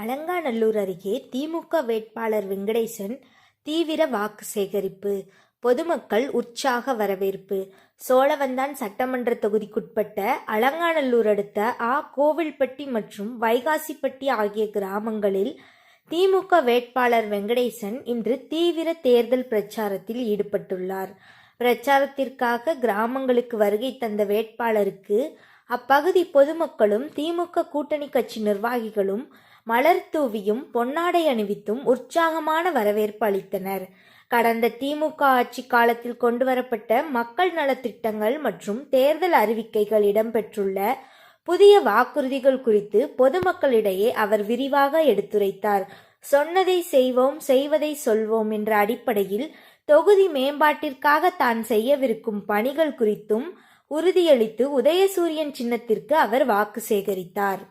அலங்காநல்லூர் அருகே திமுக வேட்பாளர் வெங்கடேசன் தீவிர வாக்கு சேகரிப்பு, பொதுமக்கள் உற்சாக வரவேற்பு. சோழவந்தான் சட்டமன்ற தொகுதிக்குட்பட்ட அலங்காநல்லூர் அடுத்த கோவில்பட்டி மற்றும் வைகாசிப்பட்டி ஆகிய கிராமங்களில் திமுக வேட்பாளர் வெங்கடேசன் இன்று தீவிர தேர்தல் பிரச்சாரத்தில் ஈடுபட்டுள்ளார். பிரச்சாரத்திற்காக கிராமங்களுக்கு வருகை தந்த வேட்பாளருக்கு அப்பகுதி பொதுமக்களும் திமுக கூட்டணி கட்சி நிர்வாகிகளும் மலர் தூவியும் பொன்னாடை அணிவித்தும் உற்சாகமான வரவேற்பு அளித்தனர். கடந்த திமுக ஆட்சி காலத்தில் கொண்டுவரப்பட்ட மக்கள் நலத்திட்டங்கள் மற்றும் தேர்தல் அறிவிக்கைகள் இடம்பெற்றுள்ள புதிய வாக்குறுதிகள் குறித்து பொதுமக்களிடையே அவர் விரிவாக எடுத்துரைத்தார். சொன்னதை செய்வோம், செய்வதை சொல்வோம் என்ற அடிப்படையில் தொகுதி மேம்பாட்டிற்காக தான் செய்யவிருக்கும் பணிகள் குறித்தும் உறுதியளித்து உதயசூரியன் சின்னத்திற்கு அவர் வாக்கு சேகரித்தார்.